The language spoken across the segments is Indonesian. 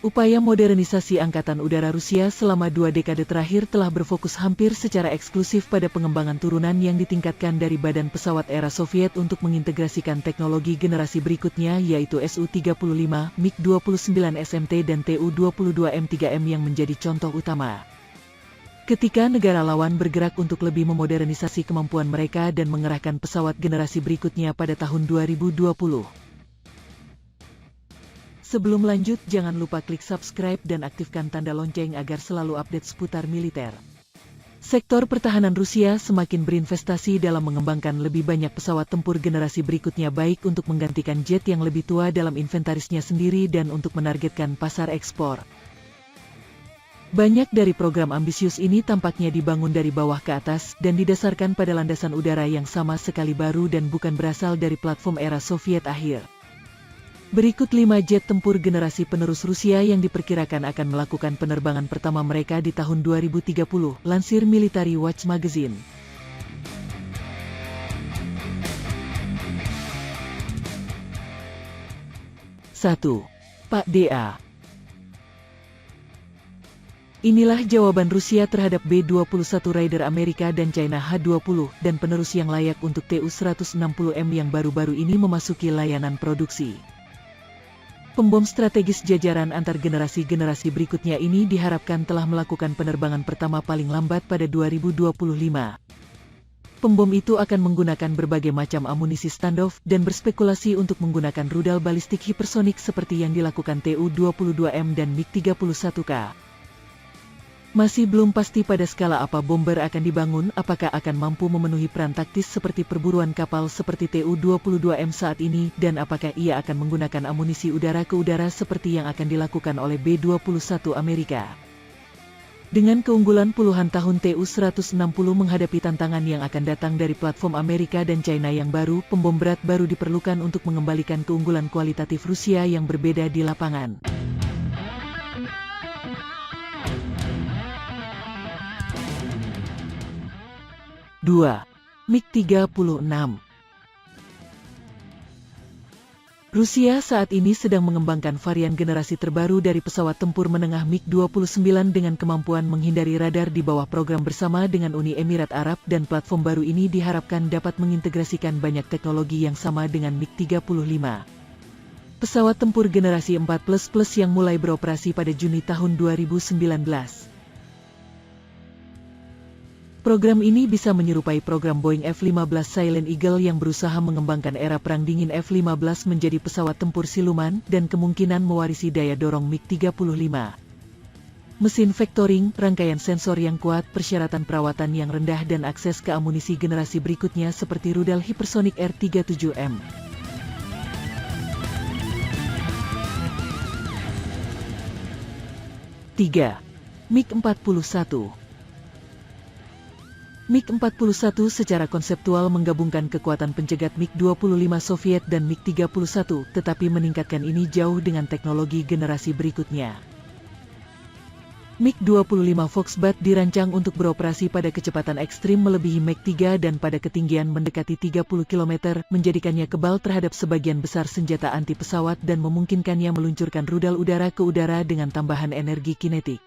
Upaya modernisasi Angkatan Udara Rusia selama 2 dekade terakhir telah berfokus hampir secara eksklusif pada pengembangan turunan yang ditingkatkan dari badan pesawat era Soviet untuk mengintegrasikan teknologi generasi berikutnya yaitu Su-35, MiG-29 SMT dan Tu-22M3M yang menjadi contoh utama. Ketika negara lawan bergerak untuk lebih memodernisasi kemampuan mereka dan mengerahkan pesawat generasi berikutnya pada tahun 2020. Sebelum lanjut, jangan lupa klik subscribe dan aktifkan tanda lonceng agar selalu update seputar militer. Sektor pertahanan Rusia semakin berinvestasi dalam mengembangkan lebih banyak pesawat tempur generasi berikutnya baik untuk menggantikan jet yang lebih tua dalam inventarisnya sendiri dan untuk menargetkan pasar ekspor. Banyak dari program ambisius ini tampaknya dibangun dari bawah ke atas dan didasarkan pada landasan udara yang sama sekali baru dan bukan berasal dari platform era Soviet akhir. Berikut 5 jet tempur generasi penerus Rusia yang diperkirakan akan melakukan penerbangan pertama mereka di tahun 2030, lansir Military Watch Magazine. Satu. Pak DA. Inilah jawaban Rusia terhadap B-21 Raider Amerika dan China H-20 dan penerus yang layak untuk Tu-160M yang baru-baru ini memasuki layanan produksi. Pembom strategis jajaran antar generasi-generasi berikutnya ini diharapkan telah melakukan penerbangan pertama paling lambat pada 2025. Pembom itu akan menggunakan berbagai macam amunisi standoff dan berspekulasi untuk menggunakan rudal balistik hipersonik seperti yang dilakukan Tu-22M dan MiG-31K. Masih belum pasti pada skala apa bomber akan dibangun, apakah akan mampu memenuhi peran taktis seperti perburuan kapal seperti Tu-22M saat ini, dan apakah ia akan menggunakan amunisi udara ke udara seperti yang akan dilakukan oleh B-21 Amerika. Dengan keunggulan puluhan tahun Tu-160 menghadapi tantangan yang akan datang dari platform Amerika dan China yang baru, pembom berat baru diperlukan untuk mengembalikan keunggulan kualitatif Rusia yang berbeda di lapangan. 2. MiG-36. Rusia saat ini sedang mengembangkan varian generasi terbaru dari pesawat tempur menengah MiG-29 dengan kemampuan menghindari radar di bawah program bersama dengan Uni Emirat Arab, dan platform baru ini diharapkan dapat mengintegrasikan banyak teknologi yang sama dengan MiG-35. Pesawat tempur generasi 4++ yang mulai beroperasi pada Juni tahun 2019. Program ini bisa menyerupai program Boeing F-15 Silent Eagle yang berusaha mengembangkan era Perang Dingin F-15 menjadi pesawat tempur siluman dan kemungkinan mewarisi daya dorong MiG-35. Mesin vectoring, rangkaian sensor yang kuat, persyaratan perawatan yang rendah dan akses ke amunisi generasi berikutnya seperti rudal hipersonik R-37M. Tiga. MiG-41. MiG-41 secara konseptual menggabungkan kekuatan pencegat MiG-25 Soviet dan MiG-31, tetapi meningkatkan ini jauh dengan teknologi generasi berikutnya. MiG-25 Foxbat dirancang untuk beroperasi pada kecepatan ekstrim melebihi Mach 3 dan pada ketinggian mendekati 30 km, menjadikannya kebal terhadap sebagian besar senjata anti pesawat dan memungkinkannya meluncurkan rudal udara ke udara dengan tambahan energi kinetik.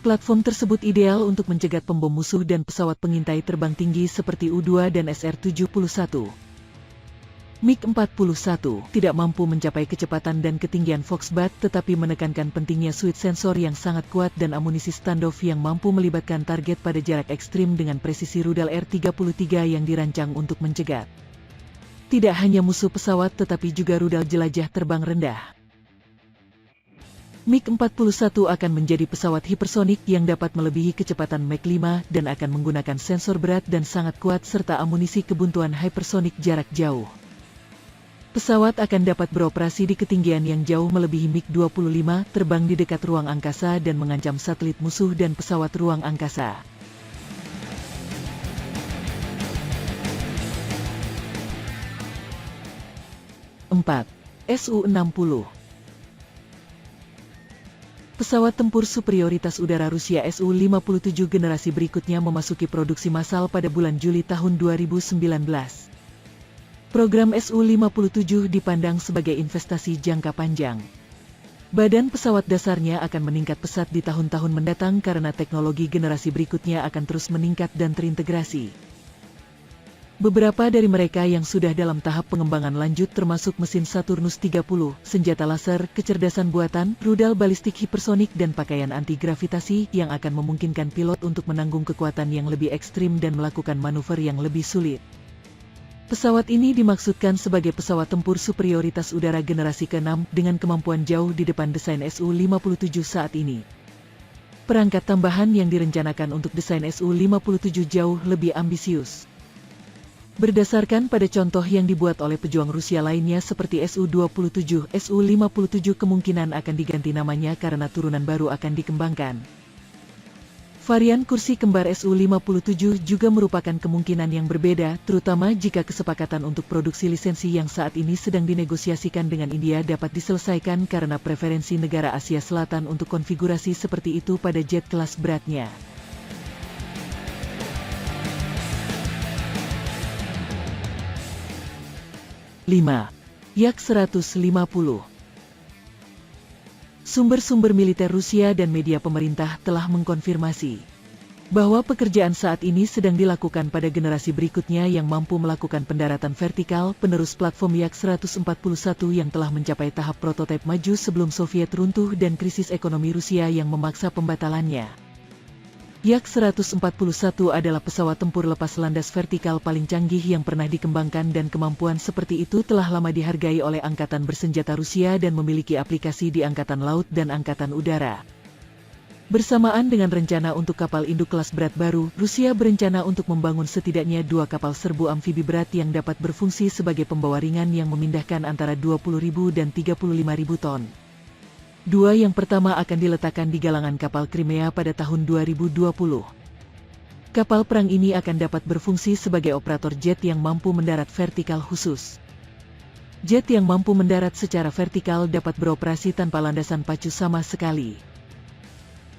Platform tersebut ideal untuk mencegat pembom musuh dan pesawat pengintai terbang tinggi seperti U-2 dan SR-71. MiG-41 tidak mampu mencapai kecepatan dan ketinggian Foxbat, tetapi menekankan pentingnya suite sensor yang sangat kuat dan amunisi standoff yang mampu melibatkan target pada jarak ekstrim dengan presisi rudal R-33 yang dirancang untuk mencegat tidak hanya musuh pesawat tetapi juga rudal jelajah terbang rendah. MiG-41 akan menjadi pesawat hipersonik yang dapat melebihi kecepatan Mach 5 dan akan menggunakan sensor berat dan sangat kuat serta amunisi kebuntuan hypersonik jarak jauh. Pesawat akan dapat beroperasi di ketinggian yang jauh melebihi MiG-25, terbang di dekat ruang angkasa dan mengancam satelit musuh dan pesawat ruang angkasa. Empat. Su-60. Pesawat tempur superioritas udara Rusia Su-57 generasi berikutnya memasuki produksi massal pada bulan Juli tahun 2019. Program Su-57 dipandang sebagai investasi jangka panjang. Badan pesawat dasarnya akan meningkat pesat di tahun-tahun mendatang karena teknologi generasi berikutnya akan terus meningkat dan terintegrasi. Beberapa dari mereka yang sudah dalam tahap pengembangan lanjut termasuk mesin Saturnus 30, senjata laser, kecerdasan buatan, rudal balistik hipersonik dan pakaian anti-gravitasi yang akan memungkinkan pilot untuk menanggung kekuatan yang lebih ekstrim dan melakukan manuver yang lebih sulit. Pesawat ini dimaksudkan sebagai pesawat tempur superioritas udara generasi ke-6 dengan kemampuan jauh di depan desain Su-57 saat ini. Perangkat tambahan yang direncanakan untuk desain Su-57 jauh lebih ambisius. Berdasarkan pada contoh yang dibuat oleh pejuang Rusia lainnya seperti Su-27, Su-57 kemungkinan akan diganti namanya karena turunan baru akan dikembangkan. Varian kursi kembar Su-57 juga merupakan kemungkinan yang berbeda, terutama jika kesepakatan untuk produksi lisensi yang saat ini sedang dinegosiasikan dengan India dapat diselesaikan karena preferensi negara Asia Selatan untuk konfigurasi seperti itu pada jet kelas beratnya. Yak-150. Sumber-sumber militer Rusia dan media pemerintah telah mengkonfirmasi bahwa pekerjaan saat ini sedang dilakukan pada generasi berikutnya yang mampu melakukan pendaratan vertikal penerus platform Yak-141 yang telah mencapai tahap prototipe maju sebelum Soviet runtuh dan krisis ekonomi Rusia yang memaksa pembatalannya. Yak-141 adalah pesawat tempur lepas landas vertikal paling canggih yang pernah dikembangkan dan kemampuan seperti itu telah lama dihargai oleh Angkatan Bersenjata Rusia dan memiliki aplikasi di Angkatan Laut dan Angkatan Udara. Bersamaan dengan rencana untuk kapal induk kelas berat baru, Rusia berencana untuk membangun setidaknya 2 kapal serbu amfibi berat yang dapat berfungsi sebagai pembawa ringan yang memindahkan antara 20.000 dan 35.000 ton. 2 yang pertama akan diletakkan di galangan kapal Crimea pada tahun 2020. Kapal perang ini akan dapat berfungsi sebagai operator jet yang mampu mendarat vertikal khusus. Jet yang mampu mendarat secara vertikal dapat beroperasi tanpa landasan pacu sama sekali.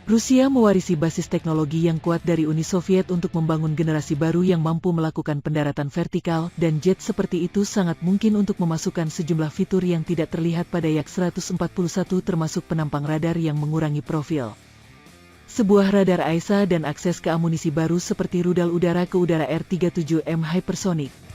Rusia mewarisi basis teknologi yang kuat dari Uni Soviet untuk membangun generasi baru yang mampu melakukan pendaratan vertikal, dan jet seperti itu sangat mungkin untuk memasukkan sejumlah fitur yang tidak terlihat pada Yak-141 termasuk penampang radar yang mengurangi profil. Sebuah radar AESA dan akses ke amunisi baru seperti rudal udara ke udara R-37M hypersonic.